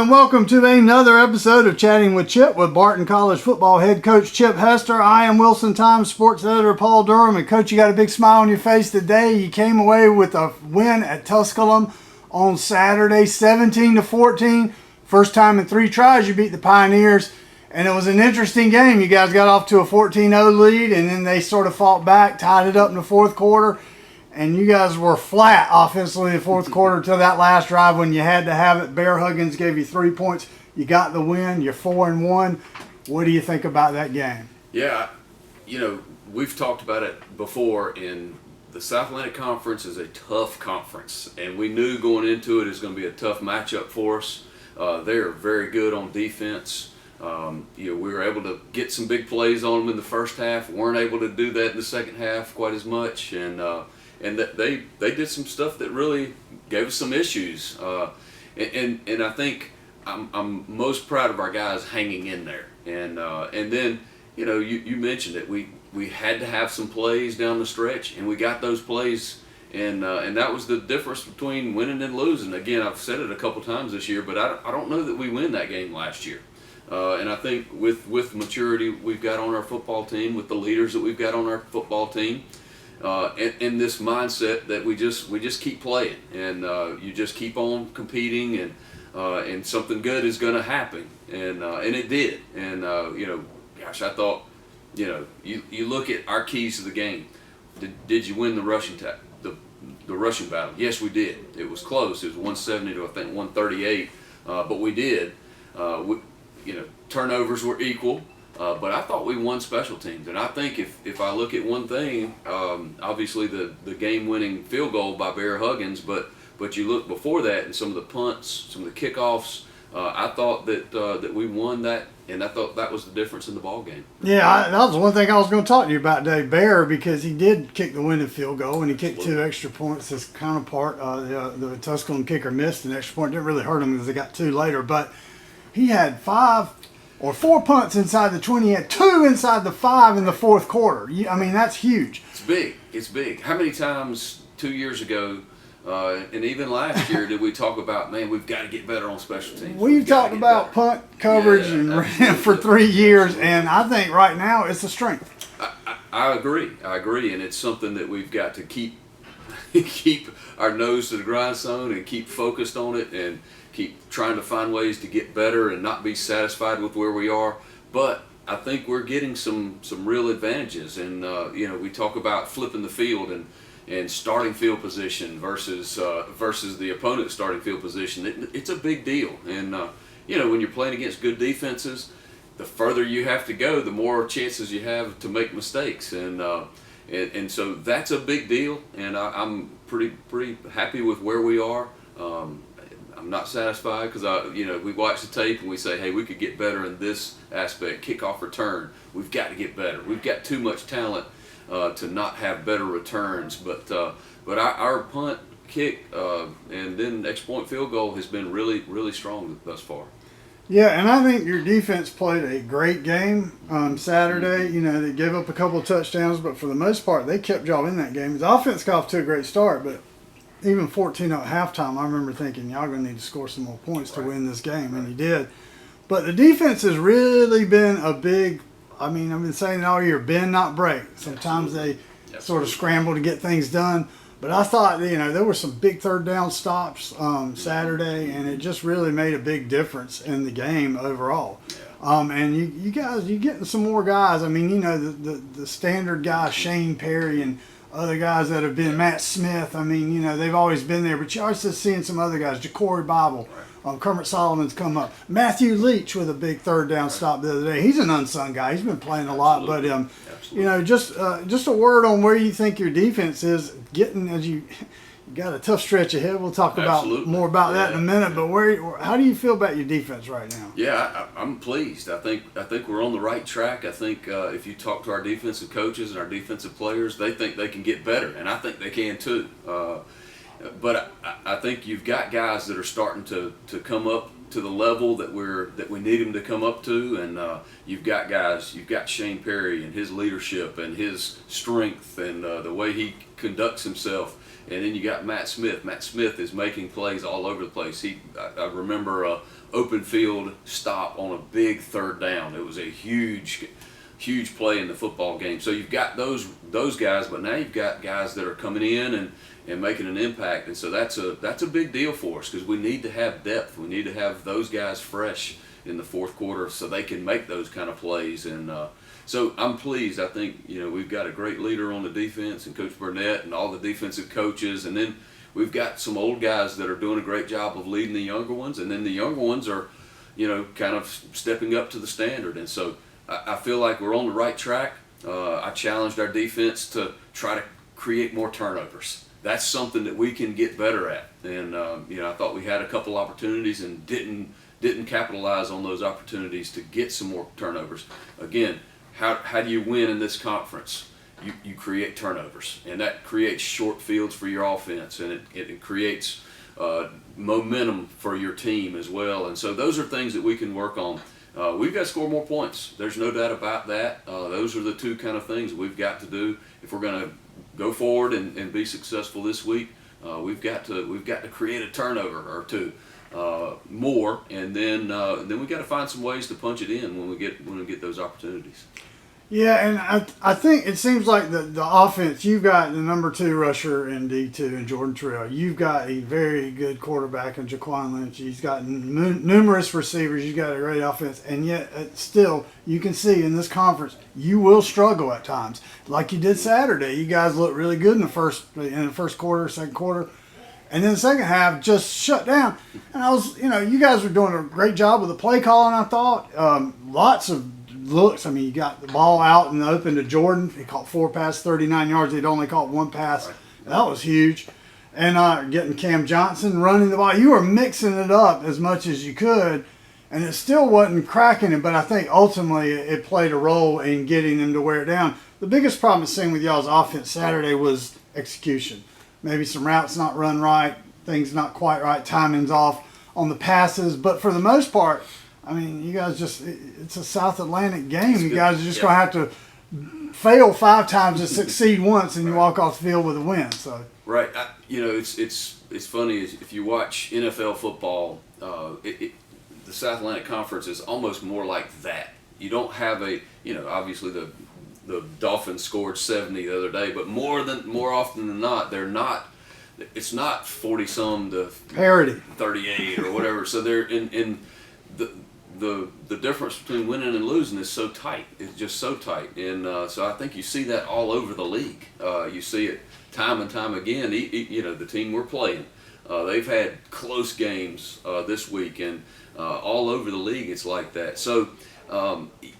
and welcome to another episode of Chatting with Chip with Barton College football head coach Chip Hester. I am Wilson Times sports editor Paul Durham, and Coach, you got a big smile on your face today. You came away with a win at Tusculum on Saturday, 17-14. First time in 3 tries you beat the Pioneers, and it was an interesting game. You guys got off to a 14-0 lead, and then they sort of fought back, tied it up in the fourth quarter. And you guys were flat offensively in the fourth quarter until that last drive when you had to have it. Bear Huggins gave you 3 points. You got the win. You're 4-1. What do you think about that game? Yeah, we've talked about it before. In the South Atlantic Conference is a tough conference, and we knew going into it was going to be a tough matchup for us. They are very good on defense. We were able to get some big plays on them in the first half. Weren't able to do that in the second half quite as much, and that they did some stuff that really gave us some issues. And I think I'm most proud of our guys hanging in there. And then you mentioned it. We had to have some plays down the stretch, and we got those plays. And that was the difference between winning and losing. Again, I've said it a couple times this year, but I don't know that we win that game last year. And I think with maturity we've got on our football team, with the leaders that we've got on our football team, and this mindset that we just keep playing, and you just keep on competing, and something good is going to happen, and it did. And gosh, I thought, you look at our keys to the game. Did you win the rushing the rushing battle? Yes, we did. It was close. It was 170 to I think 138, but we did. Turnovers were equal. But I thought we won special teams, and I think if I look at one thing, obviously the game-winning field goal by Bear Huggins, but you look before that and some of the punts, some of the kickoffs, I thought that we won that, and I thought that was the difference in the ball game. Yeah, that was one thing I was going to talk to you about today, Bear, because he did kick the winning field goal, and he kicked 2 extra points. His counterpart, the Tusculum kicker, missed an extra point. Didn't really hurt him because they got 2 later, but he had 4 punts inside the 20. He had 2 inside the 5 in the fourth quarter. That's huge. It's big. How many times 2 years ago, and even last year, did we talk about, man, we've got to get better on special teams? We've talked about punt coverage for 3 years, and I think right now it's a strength. I agree, and it's something that we've got to keep our nose to the grindstone and keep focused on it, and keep trying to find ways to get better and not be satisfied with where we are. But I think we're getting some real advantages, and we talk about flipping the field and starting field position versus the opponent's starting field position. It's a big deal, and when you're playing against good defenses, the further you have to go, the more chances you have to make mistakes, and so that's a big deal. And I'm pretty happy with where we are. I'm not satisfied because we watch the tape and we say, hey, we could get better in this aspect. Kickoff return, we've got to get better. We've got too much talent to not have better returns. But our punt, kick, and then extra point field goal has been really, really strong thus far. Yeah, and I think your defense played a great game on Saturday. They gave up a couple of touchdowns, but for the most part, they kept y'all in that game. The offense got off to a great start, but even 14 at halftime, I remember thinking, y'all going to need to score some more points to win this game, and you did. But the defense has really been a big, I've been saying it all year, bend, not break. Sometimes they sort of scramble to get things done. But I thought, there were some big third down stops Saturday, and it just really made a big difference in the game overall. And you guys, you're getting some more guys. The standard guys, Shane Perry and other guys that have been, Matt Smith, they've always been there, but you're also seeing some other guys, Ja'Cory Bible, Kermit Solomon's come up, Matthew Leach with a big third down stop the other day. He's an unsung guy. He's been playing a lot, but just a word on where you think your defense is getting as you got a tough stretch ahead. We'll talk about more about that in a minute. But how do you feel about your defense right now? Yeah, I'm pleased. I think we're on the right track. I think if you talk to our defensive coaches and our defensive players, they think they can get better, and I think they can too. But I think you've got guys that are starting to come up to the level that we need them to come up to, and you've got Shane Perry and his leadership and his strength and the way he conducts himself. And then you got Matt Smith. Matt Smith is making plays all over the place. I remember a open field stop on a big third down. It was a huge play in the football game. So you've got those guys, but now you've got guys that are coming in and making an impact. And so that's a big deal for us because we need to have depth. We need to have those guys fresh in the fourth quarter so they can make those kind of plays. And so I'm pleased. I think we've got a great leader on the defense and Coach Burnett and all the defensive coaches, and then we've got some old guys that are doing a great job of leading the younger ones, and then the younger ones are kind of stepping up to the standard. And so I feel like we're on the right track. I challenged our defense to try to create more turnovers. That's something that we can get better at. And I thought we had a couple opportunities and didn't capitalize on those opportunities to get some more turnovers. Again, how do you win in this conference? You create turnovers, and that creates short fields for your offense, and it creates momentum for your team as well. And so those are things that we can work on. We've got to score more points. There's no doubt about that. Those are the two kind of things we've got to do if we're going to go forward and be successful this week. We've got to create a turnover or two more, and then we got to find some ways to punch it in when we get those opportunities. Yeah, and I think it seems like the offense, you've got the number 2 rusher in D2 and Jordan Terrell. You've got a very good quarterback in Jaquan Lynch. He's got numerous receivers. You've got a great offense. And yet, still, you can see in this conference, you will struggle at times. Like you did Saturday. You guys looked really good in the first quarter, second quarter. And then the second half just shut down. And I was, you guys were doing a great job with the play calling, I thought. Lots of looks. I mean, you got the ball out in the open to Jordan. He caught 4 passes, 39 yards. He'd only caught 1 pass. Right. That was huge. And getting Cam Johnson running the ball. You were mixing it up as much as you could, and it still wasn't cracking it, but I think ultimately it played a role in getting them to wear it down. The biggest problem seeing with y'all's offense Saturday was execution. Maybe some routes not run right, things not quite right, timing's off on the passes, but for the most part, I mean, you guys it's a South Atlantic game. You guys are just going to have to fail 5 times to succeed once, and you walk off the field with a win. So right. It's funny if you watch NFL football, the South Atlantic Conference is almost more like that. You don't have obviously the Dolphins scored 70 the other day, but more often than not, they're not. It's not 40-some to parity 38 or whatever. So they're in the difference between winning and losing is so tight. It's just so tight, and so I think you see that all over the league. You see it time and time again. The team we're playing, they've had close games this week, and all over the league it's like that. So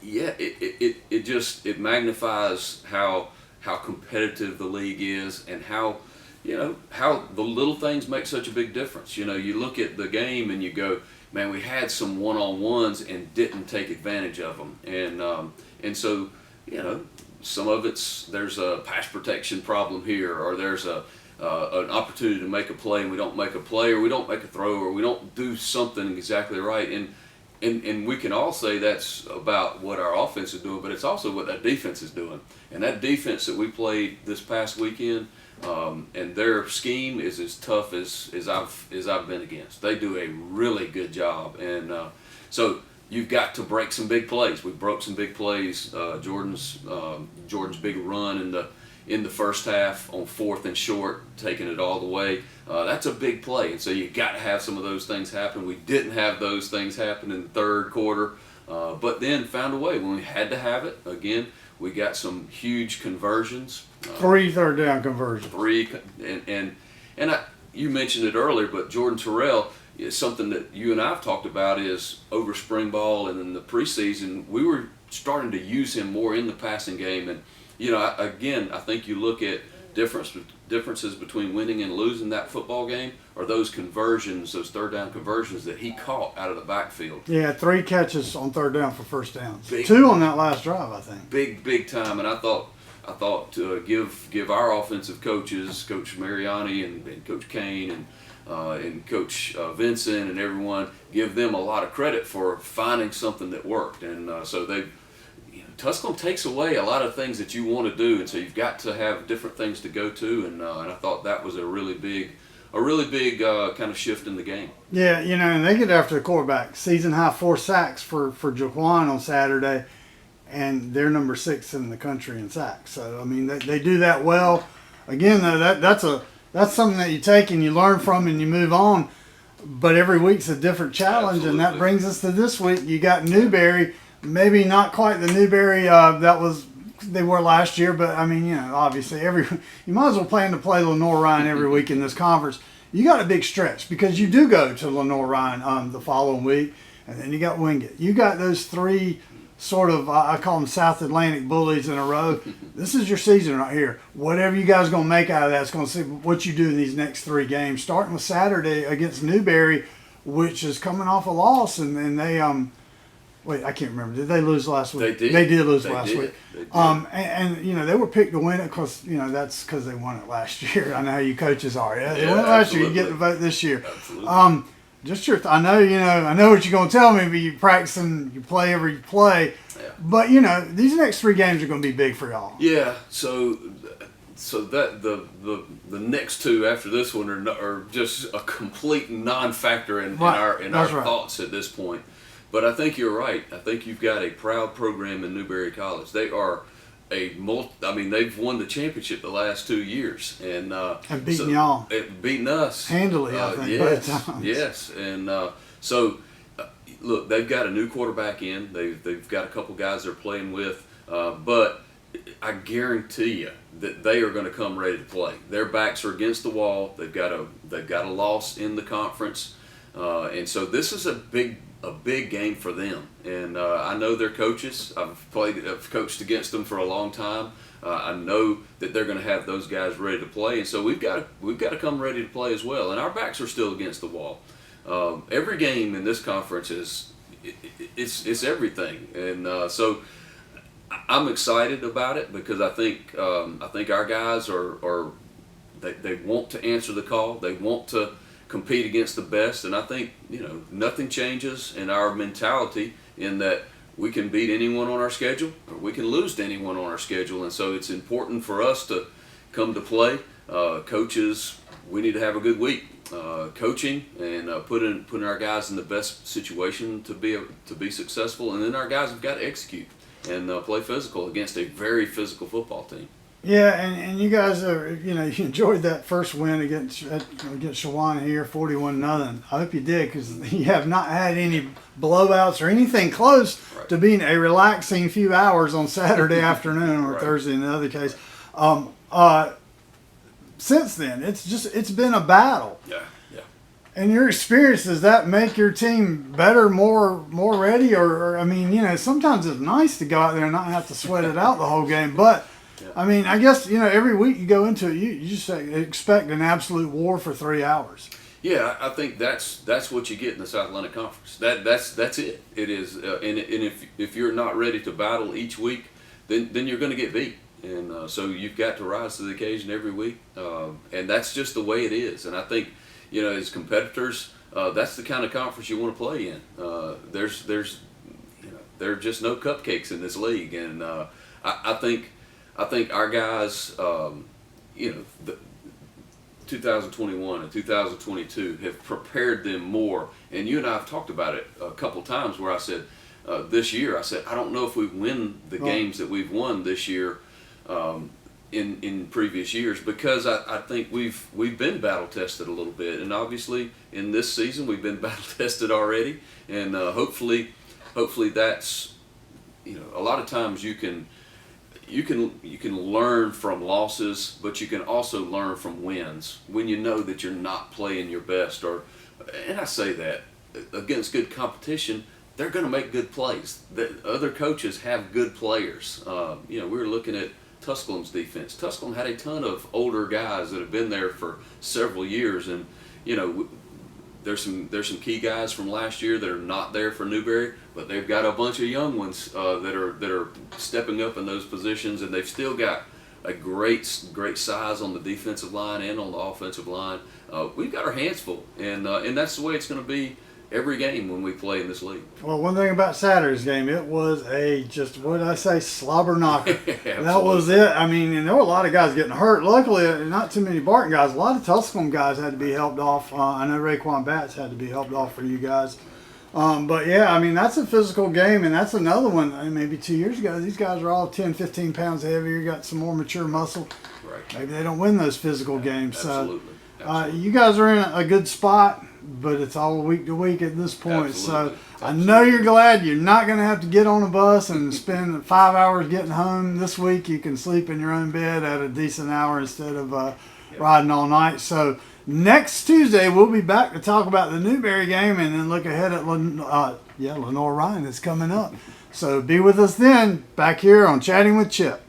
it magnifies how competitive the league is, and how the little things make such a big difference. You look at the game and you go, man, we had some one-on-ones and didn't take advantage of them, and so some of there's a pass protection problem here, or there's an opportunity to make a play and we don't make a play, or we don't make a throw, or we don't do something exactly right, and we can all say that's about what our offense is doing, but it's also what that defense is doing, and that defense that we played this past weekend. And their scheme is as tough as I've been against. They do a really good job, and so you've got to break some big plays. We broke some big plays. Jordan's big run in the first half on 4th and short, taking it all the way. That's a big play, and so you got to have some of those things happen. We didn't have those things happen in the third quarter, but then found a way when we had to have it. Again, we got some huge conversions. 3 third down conversions. 3, and you mentioned it earlier, but Jordan Terrell is something that you and I have talked about is over spring ball and in the preseason, we were starting to use him more in the passing game. And, I think you look at differences between winning and losing that football game are those conversions, those third down conversions that he caught out of the backfield. Yeah, 3 catches on third down for first downs. 2 on that last drive, I think. Big time. And I thought to give our offensive coaches, Coach Mariani and Coach Kane and Coach Vincent and everyone, give them a lot of credit for finding something that worked. And so Tusculum takes away a lot of things that you want to do, and so you've got to have different things to go to, and I thought that was a really big kind of shift in the game. Yeah, and they get after the quarterback. Season high 4 sacks for Jaquan on Saturday, and they're number 6 in the country in sacks. So I mean, they do that well. Again, though, that's something that you take and you learn from and you move on. But every week's a different challenge, Absolutely. and that brings us to this week. You got Newberry, maybe not quite the Newberry they were last year, but I mean, obviously you might as well plan to play Lenore Ryan every week in this conference. You got a big stretch because you do go to Lenore Ryan the following week, and then you got Wingate. You got those 3 sort of, I call them South Atlantic bullies in a row. This is your season right here. Whatever you guys are going to make out of that is going to see what you do in these next 3 games, starting with Saturday against Newberry, which is coming off a loss, and they wait, I can't remember. Did they lose last week? They did lose last week. They did. And they were picked to win it because that's because they won it last year. I know how you coaches are. Yeah, they Yeah, won it last year. You absolutely. get the vote this year. Absolutely. Just your. I know what you're going to tell me, but you practice and you play every play. Yeah. But these next 3 games are going to be big for y'all. Yeah, so that the next 2 after this one are just a complete non-factor in our That's right. thoughts at this point. But I think you're right. I think you've got a proud program in Newberry College. They are they've won the championship the last 2 years and beaten y'all. Beating us handily. I think both times. Yes, and look, they've got a new quarterback in. They've got a couple guys they're playing with, but I guarantee you that they are going to come ready to play. Their backs are against the wall. They've got a loss in the conference, and so this is a big game for them. And I know their coaches. I've coached against them for a long time. I know that they're going to have those guys ready to play, and so we've got to come ready to play as well. And our backs are still against the wall. Every game in this conference it's everything, and so I'm excited about it because I think our guys they want to answer the call. They want to compete against the best, and I think nothing changes in our mentality in that we can beat anyone on our schedule or we can lose to anyone on our schedule, and so it's important for us to come to play. Coaches, we need to have a good week coaching and putting our guys in the best situation to be successful, and then our guys have got to execute and play physical against a very physical football team. Yeah, and you guys are, you enjoyed that first win against Shawana here, 41-0. I hope you did because you have not had any blowouts or anything close to being a relaxing few hours on Saturday afternoon or Thursday in the other case. Since then, it's been a battle. Yeah. In your experience, does that make your team better, more ready? Or I mean, sometimes it's nice to go out there and not have to sweat it out the whole game, but. Yeah. I mean, I guess, every week you go into it, you just expect an absolute war for 3 hours. Yeah, I think that's what you get in the South Atlantic Conference. That's it. It is, and if you're not ready to battle each week, then you're going to get beat. And so you've got to rise to the occasion every week, and that's just the way it is. And I think, as competitors, that's the kind of conference you want to play in. There are just no cupcakes in this league, and I think our guys, the 2021 and 2022 have prepared them more. And you and I have talked about it a couple times where I said, this year, I don't know if we win the games that we've won this year in previous years because I think we've been battle tested a little bit. And obviously in this season we've been battle tested already. And hopefully that's, a lot of times you can learn from losses, but you can also learn from wins when you know that you're not playing your best. And I say that against good competition, they're going to make good plays. The other coaches have good players. We were looking at Tusculum's defense. Tusculum had a ton of older guys that have been there for several years, and there's some key guys from last year that are not there for Newberry, but they've got a bunch of young ones that are stepping up in those positions, and they've still got a great size on the defensive line and on the offensive line. We've got our hands full, and that's the way it's going to be every game when we play in this league. Well, one thing about Saturday's game, it was just what did I say, slobber knocker. That was it. I mean, and there were a lot of guys getting hurt. Luckily, not too many Barton guys. A lot of Tusculum guys had to be helped off. I know Raekwon Batts had to be helped off for you guys. But yeah, I mean, that's a physical game, and that's another one. Maybe 2 years ago, these guys are all 10, 15 pounds heavier, got some more mature muscle. Right. Maybe they don't win those physical games. Absolutely. So you guys are in a good spot, but it's all week to week at this point. Absolutely. So I know you're glad you're not going to have to get on a bus and spend 5 hours getting home. This week you can sleep in your own bed at a decent hour instead of riding all night. So next Tuesday we'll be back to talk about the Newberry game and then look ahead at Lenore Ryan is coming up. So be with us then back here on Chatting with Chip.